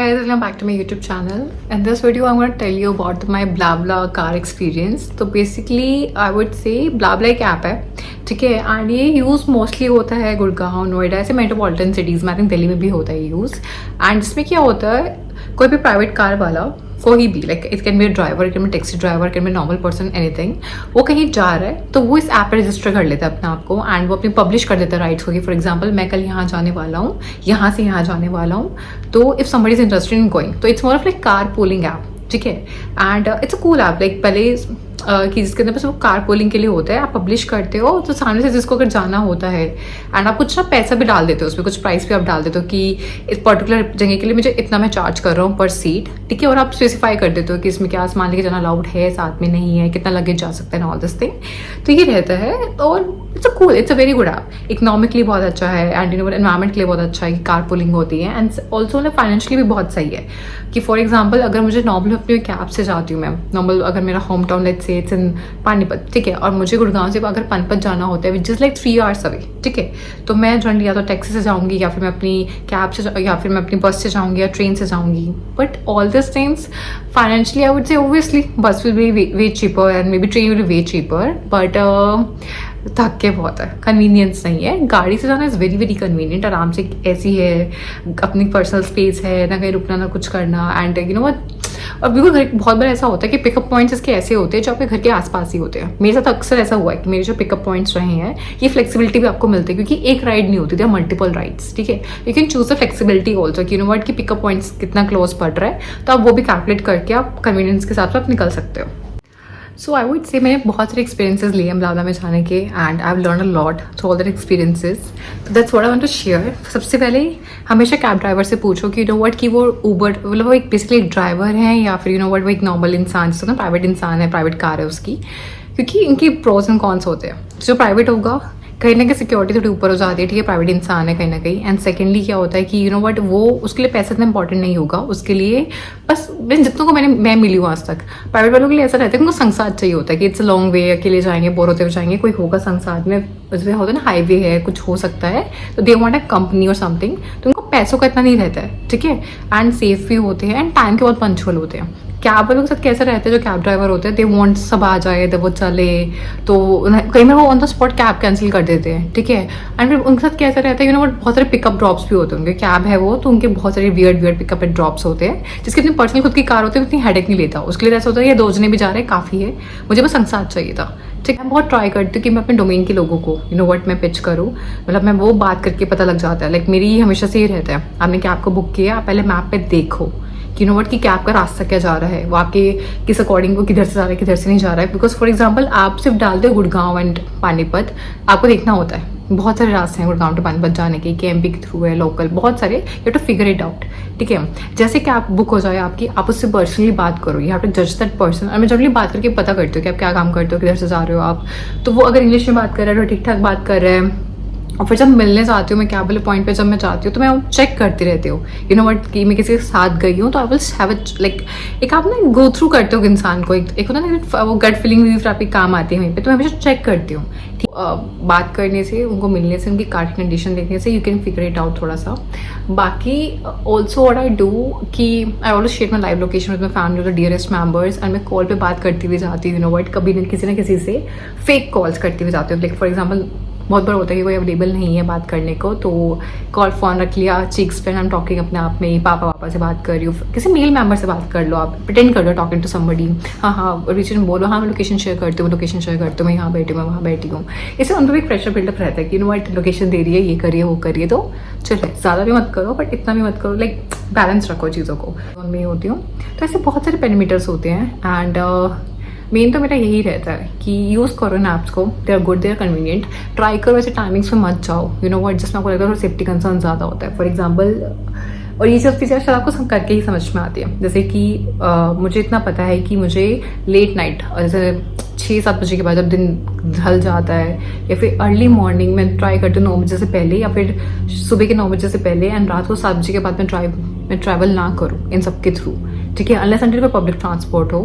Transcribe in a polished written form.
guys, welcome back to my YouTube channel. In this video, I'm going to tell you about my BlaBla car experience. तो basically, I would say BlaBla एक app है, ठीक है, and ये use mostly होता है गुड़गांव, नोएडा, ऐसे metropolitan cities में. आई थिंक दिल्ली में भी होता है यूज़. एंड इसमें क्या होता है, कोई भी प्राइवेट कार वाला, कोई भी, like it can be driver, it can be taxi driver, can be normal person, anything, वो कहीं जा रहा है तो वो इस ऐप पर रजिस्टर कर लेता है अपने आप को, एंड वो अपनी पब्लिश कर देता है राइट्स को कि फॉर एग्जांपल मैं कल यहाँ जाने वाला हूँ, यहाँ से यहाँ जाने वाला हूँ, तो if somebody is interested in going, तो it's more of like car pooling app, ठीक है. And it's a cool app. Like पहले कि जिसके अंदर बस वो कार पोलिंग के लिए होता है, आप पब्लिश करते हो तो सामने से जिसको अगर जाना होता है, एंड आप कुछ ना पैसा भी डाल देते हो उसमें, कुछ प्राइस भी आप डाल देते हो कि इस पर्टिकुलर जगह के लिए मुझे इतना मैं चार्ज कर रहा हूँ पर सीट, ठीक है, और आप स्पेसिफाई कर देते हो कि इसमें क्या सामान लेके जाना अलाउड है, साथ में नहीं है, कितना लगेज जा सकता है, ऑल दिस थिंग. तो ये रहता है और it's a cool, it's a very good app. Economically बहुत अच्छा है एंड एनवायरमेंट के लिए बहुत अच्छा है कि कार पुलिंग होती है, एंड ऑल्सो ना फाइनेंशियली भी बहुत सही है कि फॉर एग्जाम्पल अगर मुझे नॉर्मल अपनी कैब से जाती हूँ मैं, नॉर्मल अगर मेरा home town let's say it's in Panipat, ठीक है, और मुझे गुड़गांव से अगर पानीपत जाना होता है which is like 3 hours away, ठीक है, तो मैं जनरली या तो टैक्सी से जाऊँगी या फिर मैं अपनी कैब से या फिर मैं अपनी बस से जाऊँगी या ट्रेन से जाऊँगी. But all this things financially I would say obviously bus will be way cheaper and maybe train will be way cheaper, but धक्के बहुत है, कन्वीनियंस नहीं है. गाड़ी से जाना इज़ वेरी वेरी कन्वीनियंट. आराम से ऐसी है, अपनी पर्सनल स्पेस है, ना कहीं रुकना ना कुछ करना, एंड यू नो व्हाट. और बिल्कुल घर बहुत बार ऐसा होता है कि पिकअप पॉइंट्स इसके ऐसे होते हैं जो आपके घर के आसपास ही होते हैं. मेरे साथ अक्सर ऐसा हुआ है कि मेरे जो पिकअप पॉइंट्स रहे हैं, ये फ्लेक्सिबिलिटी भी आपको मिलती है क्योंकि एक राइड नहीं होती, देयर मल्टीपल राइड्स, ठीक है. You can choose the flexibility also कि यू नो व्हाट कि पिकअप पॉइंट्स कितना क्लोज पड़ रहा है, तो आप वो भी कैलकुलेट करके आप कन्वीनियंस के साथ आप निकल सकते हो. सो आई वुड से मैंने बहुत सारे एक्सपीरियंसेस लिए हैं BlaBla में जाने के, and I have learn a lot through all that experiences. That's what I want to share. सबसे पहले हमेशा कैब ड्राइवर से पूछो कि यू नो व्हाट कि वो ऊबर मतलब वो एक बेसिकली ड्राइवर है या फिर यू नो व्हाट वो एक नॉर्मल इंसान, जिसका ना प्राइवेट इंसान है, प्राइवेट कार है उसकी, क्योंकि इनकी प्रोज एंड कॉन्स होते हैं. जो प्राइवेट होगा कहीं ना कहीं सिक्योरिटी थोड़ी ऊपर हो जाती है, ठीक है, प्राइवेट इंसान है कहीं ना कहीं. एंड सेकेंडली क्या होता है कि यू नो व्हाट वो उसके लिए पैसा इतना इंपॉर्टेंट नहीं होगा, उसके लिए बस जितनों को मैं मिली हूँ आज तक, प्राइवेट वालों के लिए ऐसा रहता है कि उनको संग साथ चाहिए होता है कि इट्स अ लॉन्ग वे, अकेले जाएंगे, बोर होते हुए जाएंगे, कोई होगा संग साथ में. उसमें होता है ना हाईवे है, कुछ हो सकता है, तो दे वांट अ कंपनी और समथिंग. तो उनको पैसों का इतना नहीं रहता है, ठीक है, एंड सेफ भी होते हैं एंड टाइम के बहुत पंचुअल होते हैं. कैब वालों के साथ कैसे रहते हैं जो कैब ड्राइवर होते हैं, दे वांट सब आ जाए, जब वो चले तो कई बार वो on the spot cab cancel कर देते हैं, ठीक है. एंड फिर उनके साथ कैसा रहता है, यू नो बहुत सारे पिकअप ड्रॉप्स भी होते हैं. उनके कैब है वो, तो उनके बहुत सारे वियर्ड पिकअप एंड ड्रॉप्स होते हैं. जिसकी अपनी पर्सनल खुद की कार होती है, उतनी हेडेक नहीं लेता. उसके लिए ऐसा होता है ये 2 जने भी जा रहे हैं काफ़ी है, मुझे बस संग साथ चाहिए था, ठीक है. मैं बहुत ट्राई करती हूँ कि मैं अपने डोमेन के लोगों को यू नो व्हाट मैं पिच करूँ, मतलब मैं वो बात करके पता लग जाता है. लाइक मेरी हमेशा से ये रहता है, आपने कैब को बुक किया, पहले मैप पे देखो कि यू नो व्हाट कि कैब का रास्ता क्या जा रहा है, वो आपके किस अकॉर्डिंग वो किधर से जा रहा है, किधर से नहीं जा रहा है. बिकॉज फॉर एग्जाम्पल आप सिर्फ डालते हो गुड़गांव एंड पानीपत, आपको देखना होता है बहुत सारे रास्ते हैं गुड़गांव टू पानीपत जाने के, KMP के थ्रू है, लोकल बहुत सारे, you have to figure it out, ठीक है. जैसे कि आप बुक हो जाए आपकी, आप उससे पर्सनली बात करो, यू हैव टू जज दैट पर्सन. और मैं जनरली बात करके पता करती हूँ कि आप क्या काम करते हो, किधर से जा रहे हो आप. तो वो अगर इंग्लिश में बात कर रहा है तो ठीक ठाक बात कर रहे हैं. और फिर जब मिलने जाती हूँ मैं कैब वाले पॉइंट पे, जब मैं जाती हूँ तो मैं चेक करती रहती हूँ यू नो व्हाट कि मैं किसी के साथ गई हूँ, तो I will have it like एक आप ना गो थ्रू करते हो इंसान को, एक होता है ना वो गट फीलिंग भी फिर आपकी काम आती है वहीं पे. तो मैं हमेशा चेक करती हूँ. बात करने से, उनको मिलने से, उनकी कार की कंडीशन देखने से you can figure it out थोड़ा सा. बाकी ऑल्सो व्हाट आई डू कि I always share my live location with my family और डियरेस्ट मेंबर्स, एंड मैं कॉल पे बात करती हुई जाती हूँ. यू नो व्हाट कभी ना किसी से फेक कॉल्स करती हुई जाती हूँ. लाइक फॉर एग्जाम्पल बहुत बार होता है कि कोई अवेलेबल नहीं है बात करने को, तो कॉल फ़ोन रख लिया, चीक्स पे, आई एम टॉकिंग अपने आप में, पापा से बात कर रही हूँ, किसी मेल मेंबर से बात कर लो, आप प्रिटेंड कर लो टॉकिंग टू समबडी. हाँ बीच में बोलो हाँ मैं लोकेशन शेयर करती हूँ, लोकेशन शेयर करती हूँ, मैं यहाँ बैठी हूँ, मैं वहाँ बैठी हूँ. इससे उनको भी एक प्रेशर बिल्डअप रहता है कि यू नो व्हाट लोकेशन दे रही है, ये करिए वो करिए, तो चलिए ज़्यादा भी मत करो बट इतना भी मत करो, लाइक बैलेंस रखो चीज़ों को. मैं होती हूँ तो ऐसे बहुत सारे पैरामीटर्स होते हैं. एंड मेन तो मेरा यही रहता है कि यूज़ करो इन ऐप्स को, they are good, they are convenient. Try करो ऐसे टाइमिंग्स में मत जाओ, यू नो व्हाट जिसमें आपको लगता है सेफ्टी कंसर्न ज़्यादा होता है. फॉर एग्जाम्पल और ये सब चीज़ें शायद आपको करके ही समझ में आती है. जैसे कि मुझे इतना पता है कि मुझे लेट नाइट जैसे 6-7 बजे के बाद जब दिन ढल जाता है, या फिर अर्ली मॉर्निंग में ट्राई करती हूँ 9 बजे से पहले, या फिर सुबह के 9 बजे से पहले, एंड रात को 7 बजे के बाद मैं ट्रैवल ना करूँ इन सब के थ्रू, ठीक है, अनलेस अंटिल कोई पब्लिक ट्रांसपोर्ट हो.